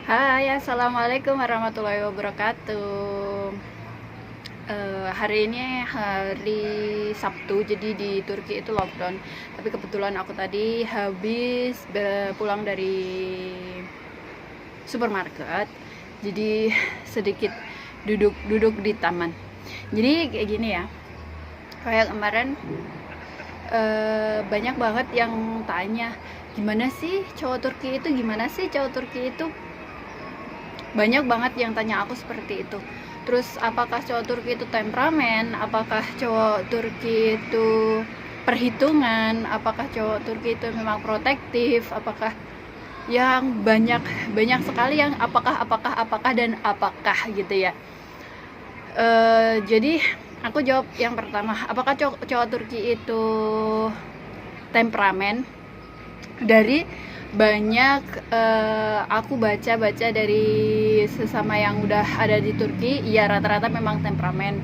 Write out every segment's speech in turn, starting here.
Hai, assalamualaikum warahmatullahi wabarakatuh. Hari ini hari Sabtu, jadi di Turki itu lockdown. Tapi kebetulan aku tadi habis pulang dari supermarket, jadi sedikit duduk di taman. Jadi kayak gini ya, kayak kemarin banyak banget yang tanya, gimana sih cowok Turki itu, gimana sih cowok Turki itu. Banyak banget yang tanya aku seperti itu. Terus apakah cowok Turki itu temperamen, apakah cowok Turki itu perhitungan, apakah cowok Turki itu memang protektif, apakah yang banyak banyak sekali yang apakah dan apakah gitu ya. Jadi aku jawab yang pertama, apakah cowok Turki itu temperamen. Dari banyak aku baca dari sesama yang udah ada di Turki, ya rata-rata memang temperamen.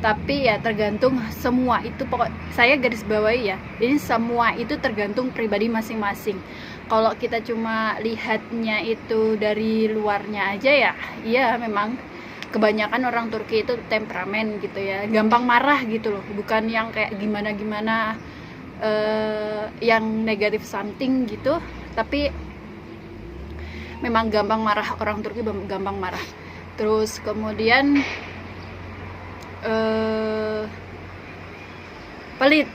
Tapi ya tergantung, semua itu pokok saya garis bawahi ya, ini semua itu tergantung pribadi masing-masing. Kalau kita cuma lihatnya itu dari luarnya aja ya, iya memang kebanyakan orang Turki itu temperamen gitu ya, gampang marah gitu loh, bukan yang kayak gimana-gimana yang negatif something gitu, tapi memang gampang marah, orang Turki gampang marah. Terus kemudian pelit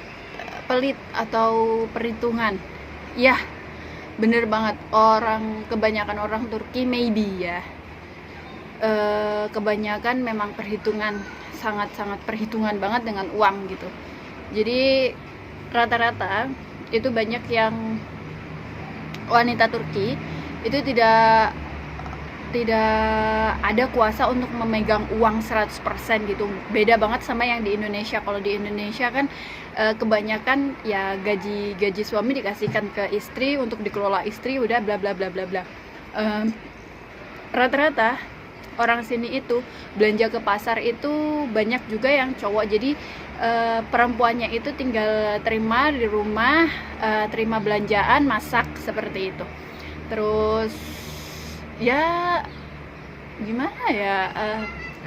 pelit atau perhitungan, ya bener banget, kebanyakan orang Turki maybe ya, kebanyakan memang perhitungan, sangat-sangat perhitungan banget dengan uang gitu. Jadi rata-rata itu banyak yang wanita Turki itu tidak ada kuasa untuk memegang uang 100% gitu. Beda banget sama yang di Indonesia. Kalau di Indonesia kan kebanyakan ya gaji suami dikasihkan ke istri untuk dikelola istri, udah bla bla bla bla bla. Rata-rata orang sini itu belanja ke pasar itu banyak juga yang cowok. Jadi perempuannya itu tinggal terima di rumah, terima belanjaan, masak, seperti itu. Terus ya gimana ya,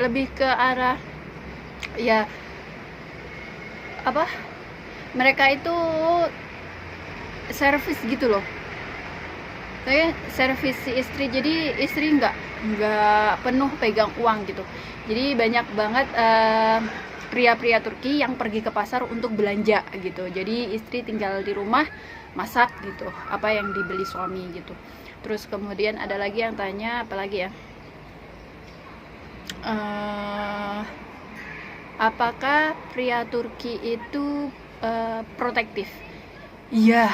lebih ke arah ya apa, mereka itu servis gitu loh, saya servis si istri, jadi istri nggak penuh pegang uang gitu. Jadi banyak banget pria-pria Turki yang pergi ke pasar untuk belanja gitu, jadi istri tinggal di rumah masak gitu, apa yang dibeli suami gitu. Terus kemudian ada lagi yang tanya apa lagi ya, apakah pria Turki itu protektif? Iya,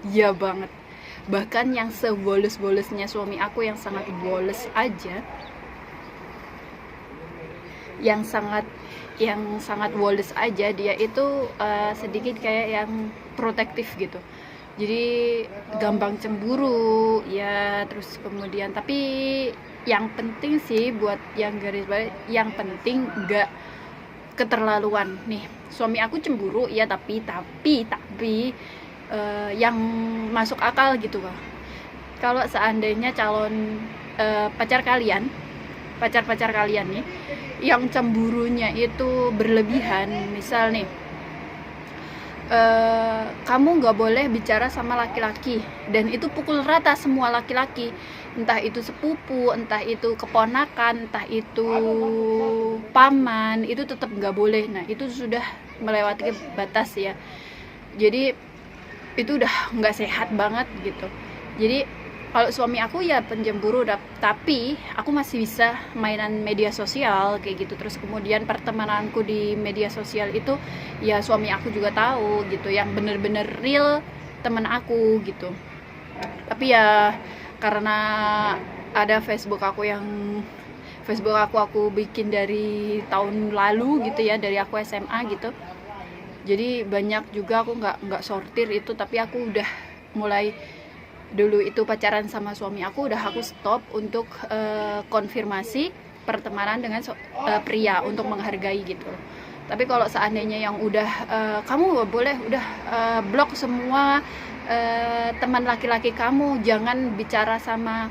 iya banget. Bahkan yang seboles-bolesnya suami aku, yang sangat boles aja, yang sangat woles aja, dia itu sedikit kayak yang protektif gitu. Jadi gampang cemburu ya. Terus kemudian, tapi yang penting sih buat yang garis bawah, yang penting nggak keterlaluan. Nih, suami aku cemburu ya, tapi yang masuk akal gitu loh. Kalau seandainya calon pacar kalian nih yang cemburunya itu berlebihan, misal nih, kamu nggak boleh bicara sama laki-laki, dan itu pukul rata semua laki-laki, entah itu sepupu, entah itu keponakan, entah itu paman, itu tetap nggak boleh. Nah, itu sudah melewati batas ya. Jadi itu udah nggak sehat banget gitu. Jadi kalau suami aku ya penjemburu, tapi aku masih bisa mainan media sosial kayak gitu. Terus kemudian pertemananku di media sosial itu ya suami aku juga tahu gitu, yang bener-bener real teman aku gitu. Tapi ya karena ada Facebook aku bikin dari tahun lalu gitu ya, dari aku SMA gitu. Jadi banyak juga aku nggak sortir itu, tapi aku udah mulai, dulu itu pacaran sama suami aku, udah aku stop untuk konfirmasi pertemanan dengan pria, untuk menghargai gitu. Tapi kalau seandainya yang udah kamu boleh udah blok semua teman laki-laki kamu, jangan bicara sama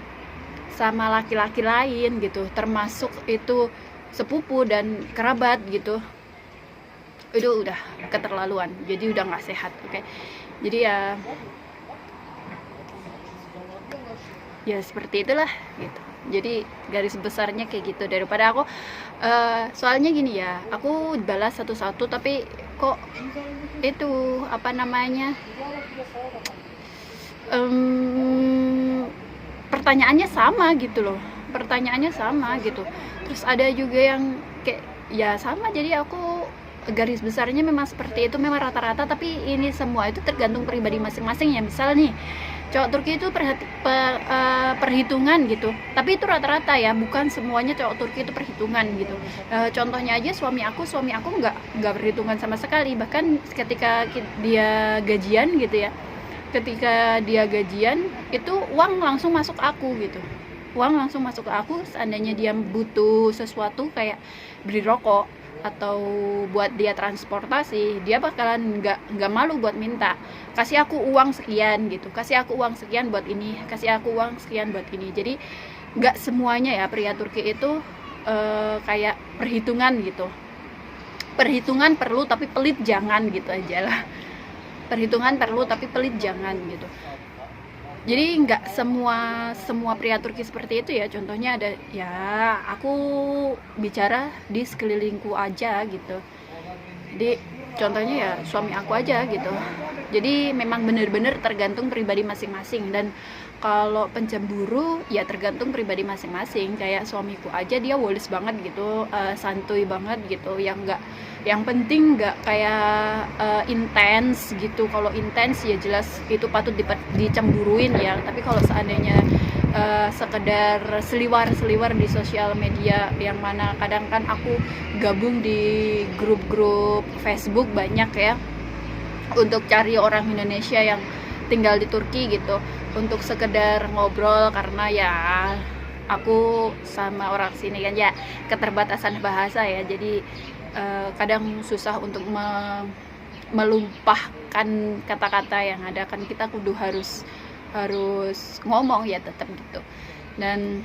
laki-laki lain gitu, termasuk itu sepupu dan kerabat gitu, itu udah keterlaluan, jadi udah nggak sehat. Oke. Jadi ya seperti itulah gitu. Jadi garis besarnya kayak gitu, daripada aku soalnya gini ya, aku balas satu-satu tapi kok itu apa namanya, pertanyaannya sama gitu loh, terus ada juga yang kayak ya sama. Jadi aku garis besarnya memang seperti itu, memang rata-rata, tapi ini semua itu tergantung pribadi masing-masing ya. Misal nih cowok Turki itu perhitungan gitu, tapi itu rata-rata ya, bukan semuanya cowok Turki itu perhitungan gitu. Contohnya aja suami aku nggak perhitungan sama sekali. Bahkan ketika dia gajian gitu ya, itu uang langsung masuk aku gitu, seandainya dia butuh sesuatu kayak beli rokok atau buat dia transportasi, dia bakalan nggak malu buat minta, kasih aku uang sekian gitu, kasih aku uang sekian buat ini, kasih aku uang sekian buat ini. Jadi nggak semuanya ya pria Turki itu kayak perhitungan gitu. Perhitungan perlu tapi pelit jangan gitu aja lah. Perhitungan perlu tapi pelit jangan gitu. Jadi nggak semua pria Turki seperti itu ya. Contohnya ada ya, aku bicara di sekelilingku aja gitu. Jadi contohnya ya suami aku aja gitu. Jadi memang benar-benar tergantung pribadi masing-masing. Dan kalau pencemburu ya tergantung pribadi masing-masing. Kayak suamiku aja dia woles banget gitu, santuy banget gitu, yang penting nggak kayak intens gitu. Kalau intens ya jelas itu patut dicemburuin ya. Tapi kalau seandainya sekedar seliwar di sosial media, yang mana kadang kan aku gabung di grup-grup Facebook banyak ya, untuk cari orang Indonesia yang tinggal di Turki gitu, untuk sekedar ngobrol, karena ya aku sama orang sini kan ya keterbatasan bahasa ya. Jadi kadang susah untuk melumpahkan kata-kata yang ada, kan kita kudu harus ngomong ya tetap gitu. Dan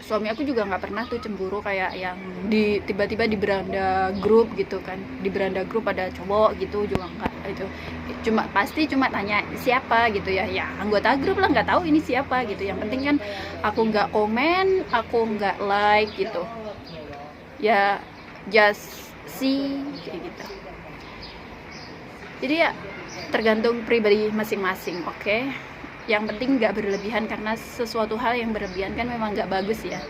suami aku juga nggak pernah tuh cemburu kayak yang tiba-tiba di beranda grup gitu kan, di beranda grup ada cowok gitu, juga nggak. Itu cuma tanya siapa gitu ya, anggota grup lah, nggak tahu ini siapa gitu. Yang penting kan aku nggak komen, aku nggak like gitu ya, just see kayak gitu. Jadi ya tergantung pribadi masing-masing. Oke. Yang penting nggak berlebihan, karena sesuatu hal yang berlebihan kan memang nggak bagus ya.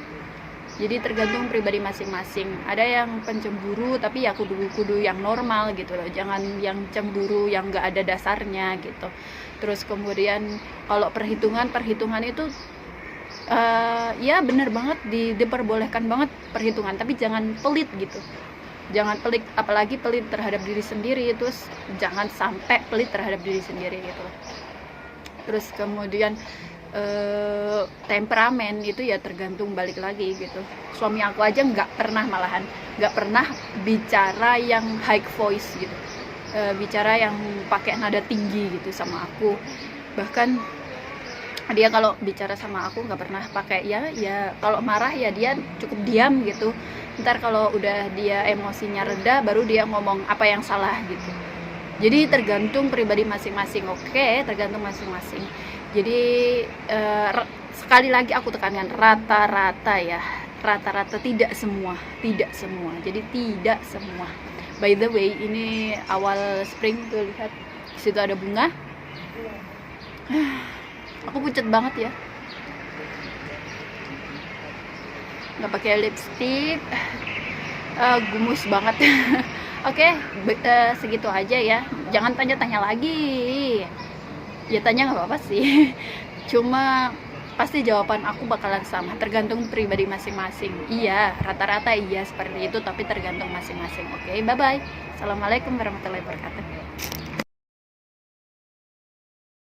Jadi tergantung pribadi masing-masing. Ada yang pencemburu tapi ya kudu yang normal gitu loh, jangan yang cemburu yang nggak ada dasarnya gitu. Terus kemudian kalau perhitungan itu ya bener banget, diperbolehkan banget perhitungan, tapi jangan pelit gitu. Jangan pelit, apalagi pelit terhadap diri sendiri. Terus jangan sampai pelit terhadap diri sendiri gitu loh. Terus kemudian temperamen itu ya tergantung, balik lagi gitu. Suami aku aja nggak pernah bicara yang high voice gitu, bicara yang pakai nada tinggi gitu sama aku. Bahkan dia kalau bicara sama aku nggak pernah pakai ya kalau marah ya dia cukup diam gitu. Ntar kalau udah dia emosinya reda baru dia ngomong apa yang salah gitu. Jadi tergantung pribadi masing-masing. Oke, tergantung masing-masing. Jadi sekali lagi aku tekankan, rata-rata ya, rata-rata, tidak semua. Jadi tidak semua. By the way, ini awal spring tuh, lihat di situ ada bunga. Aku pucat banget ya, nggak pakai lipstick, gumus banget. Oke, segitu aja ya. Jangan tanya-tanya lagi. Ya tanya nggak apa-apa sih. Cuma pasti jawaban aku bakalan sama. Tergantung pribadi masing-masing. Iya, rata-rata iya seperti itu. Tapi tergantung masing-masing. Oke, bye-bye. Assalamualaikum warahmatullahi wabarakatuh.